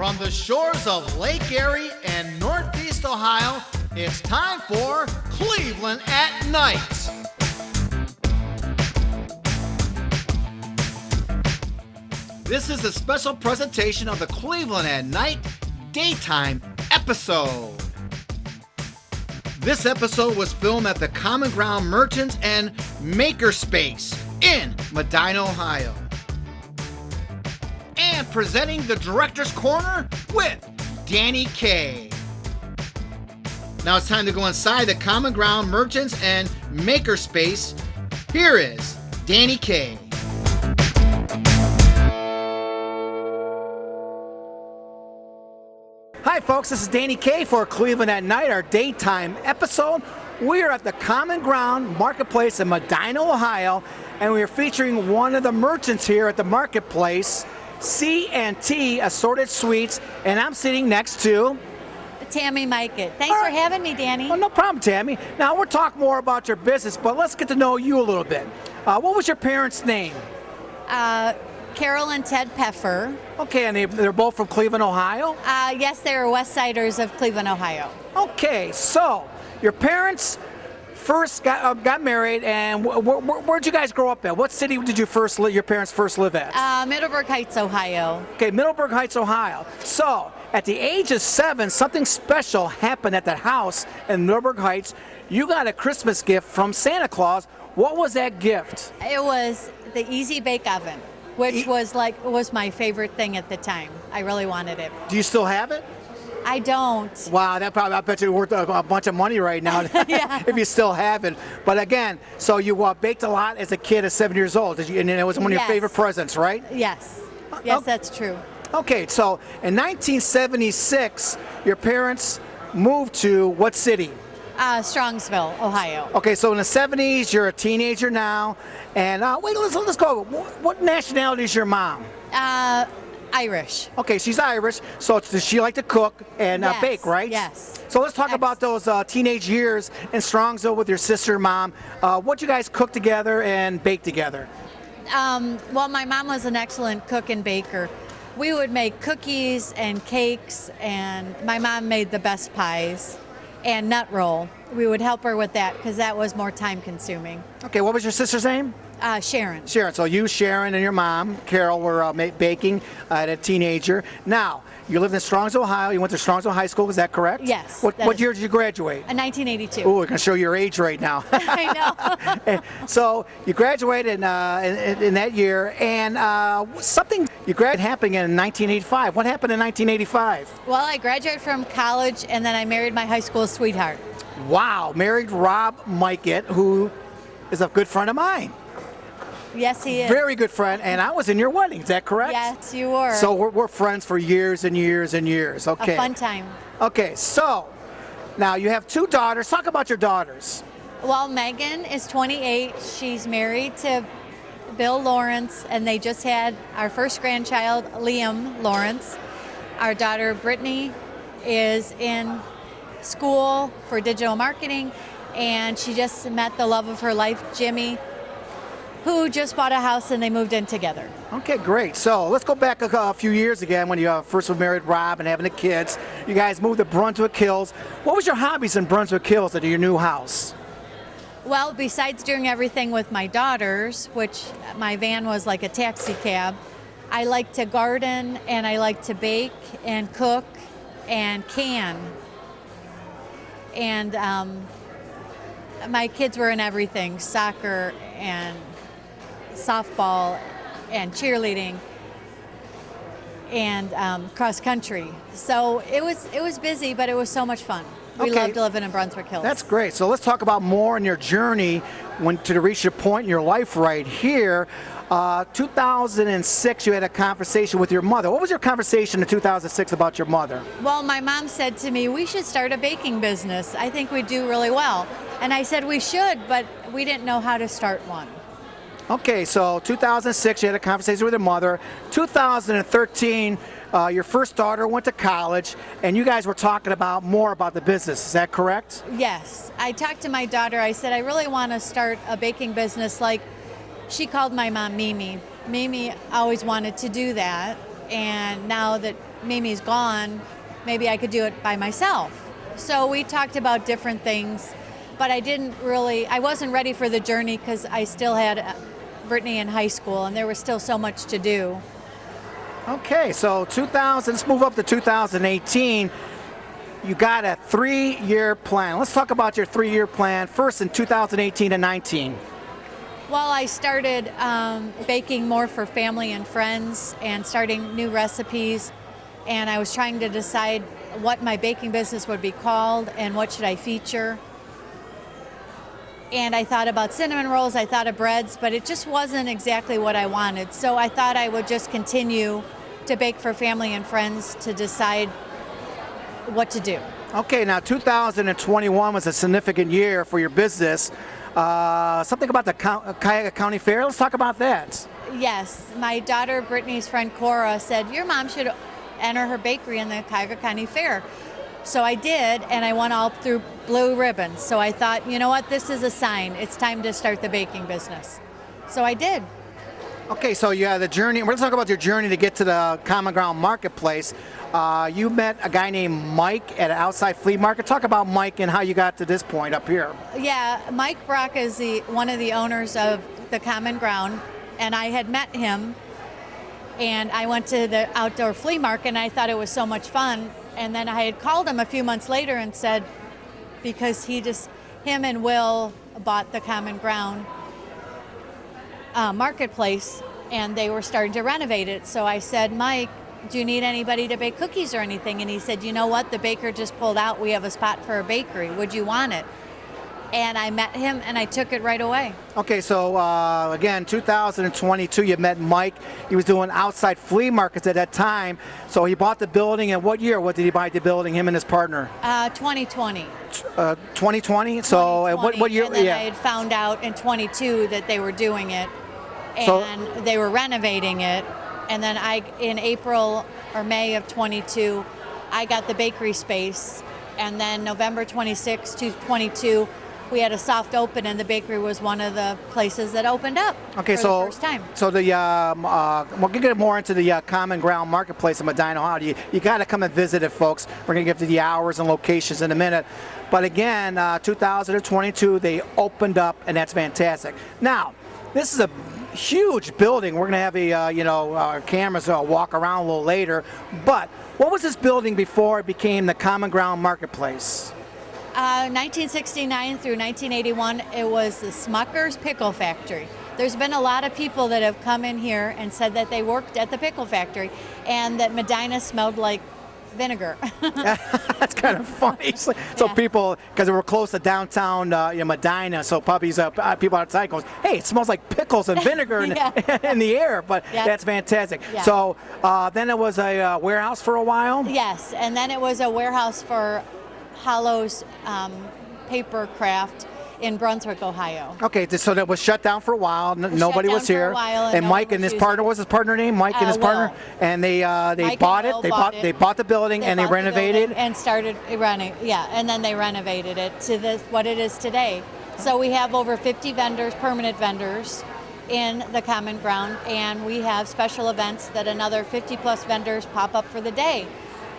From the shores of Lake Erie and Northeast Ohio, it's time for Cleveland at Night. This is a special presentation of the Cleveland at Night daytime episode. This episode was filmed at the Common Ground Merchants and Makerspace in Medina, Ohio. And presenting the Director's Corner with Danny K. Now it's time to go inside the Common Ground Merchants and Makerspace. Here is Danny K. Hi folks, this is Danny K for Cleveland at Night, our daytime episode. We are at the Common Ground Marketplace in Medina, Ohio, and we are featuring one of the merchants here at the marketplace, C&T Assorted Sweets, and I'm sitting next to Tammy Mikett. Thanks for having me, Danny. Well, no problem, Tammy. Now we'll talk more about your business, but let's get to know you a little bit. What was your parents' name? Carol and Ted Peffer. Okay, and they're both from Cleveland, Ohio? Yes, they're West Siders of Cleveland, Ohio. Okay, so your parents first got married, and where'd you guys grow up at? What city did your parents first live at? Middleburg Heights, Ohio. Okay, Middleburg Heights, Ohio. So, at the age of 7, something special happened at that house in Middleburg Heights. You got a Christmas gift from Santa Claus. What was that gift? It was the Easy Bake Oven, which was my favorite thing at the time. I really wanted it. Do you still have it? I don't. Wow, that probably, I bet you worth a bunch of money right now. Yeah. If you still have it. But again, so you baked a lot as a kid at 7 years old, and it was one of your favorite presents, right? Yes. Yes, that's true. Okay, so in 1976, your parents moved to what city? Strongsville, Ohio. Okay, so in the 70s, you're a teenager now, and let's go. What nationality is your mom? Irish. Okay, she's Irish, so does she like to cook and bake, right? Yes. So let's talk about those teenage years in Strongsville with your sister and mom. What you guys cook together and bake together? Well, my mom was an excellent cook and baker. We would make cookies and cakes, and my mom made the best pies and nut roll. We would help her with that because that was more time consuming. Okay, what was your sister's name? Sharon. Sharon. So you, Sharon, and your mom, Carol, were baking at a teenager. Now, you lived in Strongsville, Ohio. You went to Strongsville High School. Is that correct? Yes. What year did you graduate? 1982. Oh, we're going to show your age right now. I know. So you graduated in that year, and something you graduated happening in 1985. What happened in 1985? Well, I graduated from college, and then I married my high school sweetheart. Wow. Married Rob Mikett, who is a good friend of mine. Yes, he is. Very good friend, and I was in your wedding. Is that correct? Yes, you were. So we're friends for years and years and years. Okay. A fun time. Okay, so now you have 2 daughters. Talk about your daughters. Well, Megan is 28. She's married to Bill Lawrence, and they just had our first grandchild, Liam Lawrence. Our daughter, Brittany, is in school for digital marketing, and she just met the love of her life, Jimmy, who just bought a house and they moved in together. Okay, great. So let's go back a few years again when you first were married, Rob, and having the kids. You guys moved to Brunswick Hills. What was your hobbies in Brunswick Hills at your new house? Well, besides doing everything with my daughters, which my van was like a taxi cab, I like to garden and I like to bake and cook and can. And my kids were in everything, soccer and softball and cheerleading and cross country. So it was busy, but it was so much fun. We loved living in Brunswick Hills. That's great. So let's talk about more in your journey to reach your point in your life right here. 2006, you had a conversation with your mother. What was your conversation in 2006 about your mother? Well, my mom said to me, we should start a baking business. I think we'd do really well. And I said we should, but we didn't know how to start one. Okay, so 2006, you had a conversation with your mother. 2013, your first daughter went to college, and you guys were talking more about the business. Is that correct? Yes. I talked to my daughter. I said, I really want to start a baking business. Like, she called my mom Mimi. Mimi always wanted to do that. and now that Mimi's gone, maybe I could do it by myself. So we talked about different things, but I wasn't ready for the journey because I still had Brittany in high school and there was still so much to do. Okay, so let's move up to 2018. You got a 3-year plan. Let's talk about your 3-year plan first in 2018 and 19. Well, I started baking more for family and friends and starting new recipes, and I was trying to decide what my baking business would be called and what should I feature. And I thought about cinnamon rolls, I thought of breads, but it just wasn't exactly what I wanted. So I thought I would just continue to bake for family and friends to decide what to do. Okay, now 2021 was a significant year for your business. Something about the Cuyahoga County Fair. Let's talk about that. Yes, my daughter Brittany's friend Cora said, your mom should enter her bakery in the Cuyahoga County Fair. So I did, and I won all through blue ribbons. So I thought, you know what, this is a sign. It's time to start the baking business. So I did. Okay, so you had the journey. We're going to talk about your journey to get to the Common Ground Marketplace. You met a guy named Mike at an outside flea market. Talk about Mike and how you got to this point up here. Yeah, Mike Brock is one of the owners of the Common Ground, and I had met him, and I went to the outdoor flea market, and I thought it was so much fun. And then I had called him a few months later and said, because him and Will bought the Common Ground marketplace, and they were starting to renovate it. So I said, Mike, do you need anybody to bake cookies or anything? And he said, you know what, the baker just pulled out. We have a spot for a bakery. Would you want it? And I met him, and I took it right away. Okay, so again, 2022, you met Mike. He was doing outside flea markets at that time. So he bought the building. And what year? What did he buy the building? Him and his partner? 2020. 2020. So 2020, what year? And then I had found out in 22 that they were doing it, and they were renovating it. And then in April or May of 22, I got the bakery space. And then November 26, 22. We had a soft open, and the bakery was one of the places that opened up for the first time. So we'll get more into the Common Ground Marketplace in Medina, Ohio. You got to come and visit it, folks. We're going to get to the hours and locations in a minute. But again, 2022, they opened up, and that's fantastic. Now, this is a huge building. We're going to have our cameras walk around a little later. But what was this building before it became the Common Ground Marketplace? 1969 through 1981, it was the Smucker's Pickle Factory. There's been a lot of people that have come in here and said that they worked at the pickle factory and that Medina smelled like vinegar. That's kind of funny. So Yeah. people, because we're close to downtown Medina, so puppies, people outside goes, hey, it smells like pickles and vinegar in the air. But Yeah. that's fantastic. Yeah. So then it was a warehouse for a while? Yes, and then it was a warehouse for Hollow's paper craft in Brunswick, Ohio. Okay, so that was shut down for a while. Nobody down was for a here. while, And no Mike one and was his partner, using it. what's his partner name? Mike and his Will. partner. And they Mike bought and it. Will They bought the building and they bought the renovated. building and started running. Yeah, and then they renovated it to what it is today. So we have over 50 vendors, permanent vendors, in the Common Ground, and we have special events that another 50 plus vendors pop up for the day.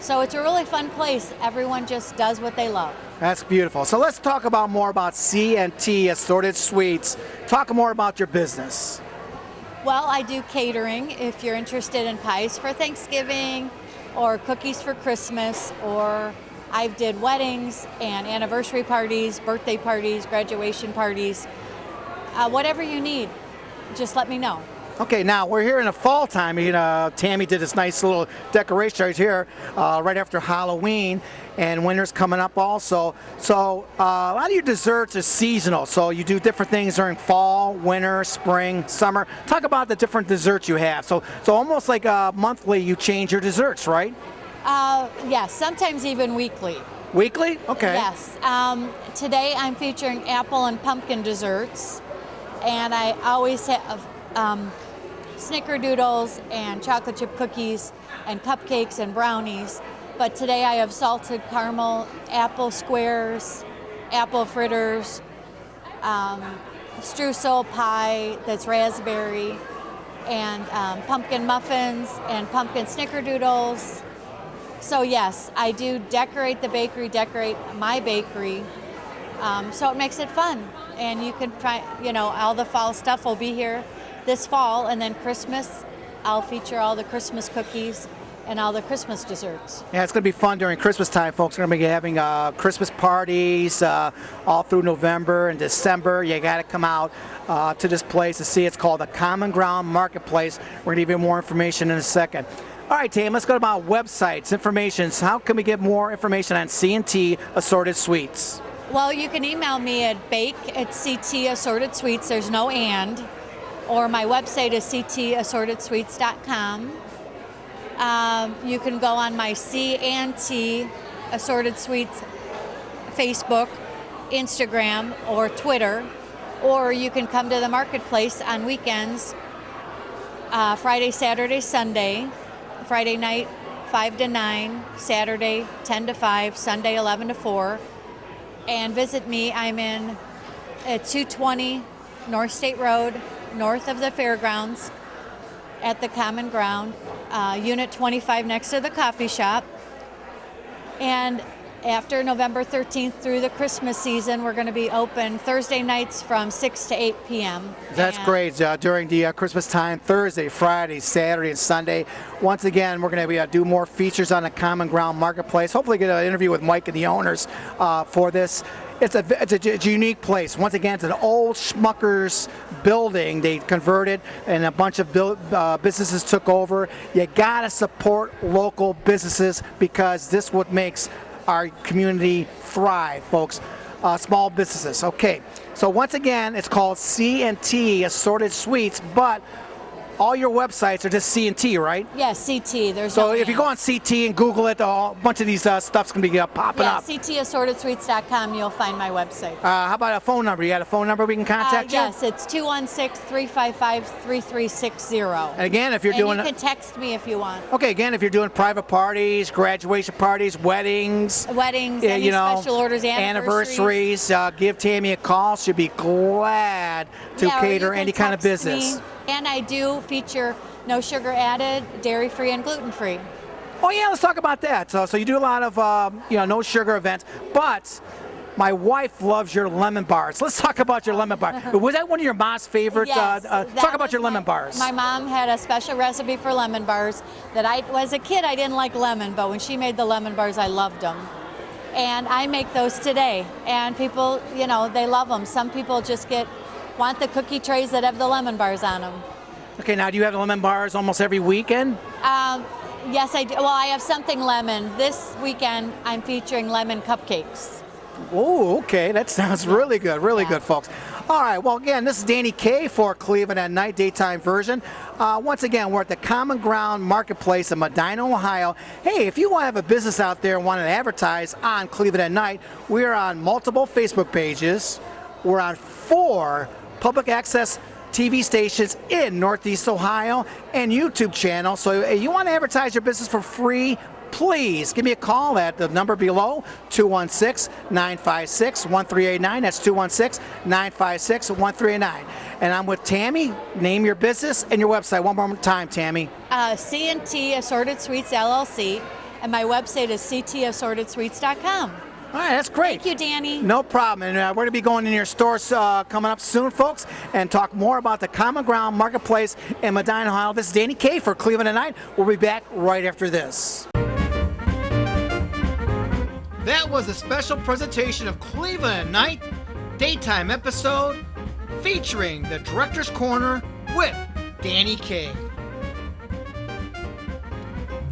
So it's a really fun place. Everyone just does what they love. That's beautiful. So let's talk more about C&T Assorted Sweets. Talk more about your business. Well, I do catering if you're interested in pies for Thanksgiving or cookies for Christmas, or I did weddings and anniversary parties, birthday parties, graduation parties. Whatever you need, just let me know. Okay, now we're here in the fall time. Tammy did this nice little decoration right here right after Halloween, and winter's coming up also. So a lot of your desserts are seasonal. So you do different things during fall, winter, spring, summer. Talk about the different desserts you have. So almost like monthly you change your desserts, right? Yes, sometimes even weekly. Weekly? Okay. Yes. Today I'm featuring apple and pumpkin desserts, and I always have snickerdoodles and chocolate chip cookies and cupcakes and brownies. But today I have salted caramel, apple squares, apple fritters, streusel pie that's raspberry, and pumpkin muffins and pumpkin snickerdoodles. So yes, I do decorate the bakery, decorate my bakery, so it makes it fun. And you can try, all the fall stuff will be here this fall, and then Christmas, I'll feature all the Christmas cookies and all the Christmas desserts. Yeah, it's going to be fun during Christmas time, folks. We're going to be having Christmas parties all through November and December. You got to come out to this place to see. It's called the Common Ground Marketplace. We're going to give you more information in a second. All right, Tam, let's go to our websites, information. So how can we get more information on C&T Assorted Sweets? Well, you can email me at bake@CT Assorted Sweets. There's no and. Or my website is ctassortedsweets.com. You can go on my C&T Assorted Sweets Facebook, Instagram, or Twitter, or you can come to the marketplace on weekends, Friday, Saturday, Sunday, Friday night 5 to 9, Saturday 10 to 5, Sunday 11 to 4, and visit me. I'm in at 220 North State Road, north of the fairgrounds, at the Common Ground, Unit 25 next to the coffee shop. And after November 13th through the Christmas season, we're going to be open Thursday nights from 6 to 8 p.m. That's great. During the Christmas time, Thursday, Friday, Saturday, and Sunday. Once again, we're going to do more features on the Common Ground Marketplace. Hopefully get an interview with Mike and the owners for this. It's a unique place. Once again, it's an old Schmucker's building. They converted, and a bunch of businesses took over. You got to support local businesses because this is what makes our community thrive, folks. Small businesses. Okay, so once again, it's called C&T Assorted Sweets, but all your websites are just C&T, right? Yes, CT. So if you go on CT and Google it, a bunch of these stuff's going to be popping up. ctassortedsweets.com, you'll find my website. How about a phone number? You got a phone number we can contact you? Yes, it's 216-355-3360. And again, if you're doing... you can text me if you want. Okay, again, if you're doing private parties, graduation parties, weddings... Any special orders, anniversaries, give Tammy a call. She'll be glad to cater any kind of business. And I do feature no sugar added, dairy-free, and gluten-free. Oh yeah, let's talk about that. So you do a lot of no sugar events, but my wife loves your lemon bars. Let's talk about your lemon bar. Was that one of your mom's favorite? Yes, talk about your lemon bars. My mom had a special recipe for lemon bars that as a kid I didn't like lemon, but when she made the lemon bars, I loved them. And I make those today, and people, they love them. Some people just want the cookie trays that have the lemon bars on them. Okay, now do you have the lemon bars almost every weekend? Yes, I do. Well, I have something lemon. This weekend, I'm featuring lemon cupcakes. Oh, okay. That sounds really good. Really good, folks. All right. Well, again, this is Danny K for Cleveland at Night, daytime version. Once again, we're at the Common Ground Marketplace in Medina, Ohio. Hey, if you want to have a business out there and want to advertise on Cleveland at Night, we are on multiple Facebook pages. We're on 4 public access TV stations in Northeast Ohio and YouTube channel. So if you want to advertise your business for free, please give me a call at the number below, 216-956-1389. That's 216-956-1389. And I'm with Tammy. Name your business and your website one more time, Tammy. C&T Assorted Sweets LLC, and my website is ctassortedsweets.com. All right, that's great. Thank you, Danny. No problem. And we're going to be going in your stores coming up soon, folks, and talk more about the Common Ground Marketplace in Medina, Ohio. This is Danny K for Cleveland at Night. We'll be back right after this. That was a special presentation of Cleveland at Night, daytime episode featuring the Director's Corner with Danny K.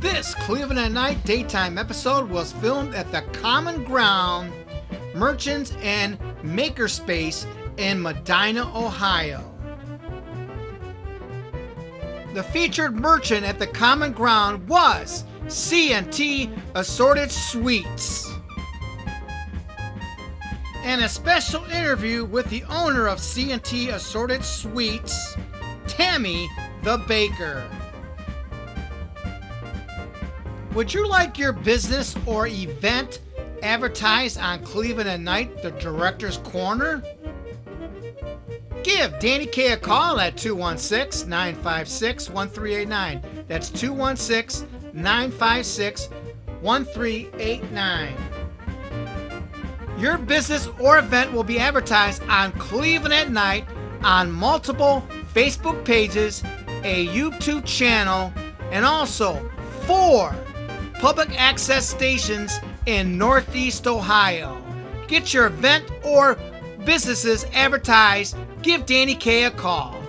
This Cleveland at Night daytime episode was filmed at the Common Ground Merchants and Makerspace in Medina, Ohio. The featured merchant at the Common Ground was C&T Assorted Sweets. And a special interview with the owner of C&T Assorted Sweets, Tammy the Baker. Would you like your business or event advertised on Cleveland at Night, the Director's Corner? Give Danny K a call at 216-956-1389. That's 216-956-1389. Your business or event will be advertised on Cleveland at Night on multiple Facebook pages, a YouTube channel, and also 4 public access stations in Northeast Ohio. Get your event or businesses advertised. Give Danny K a call.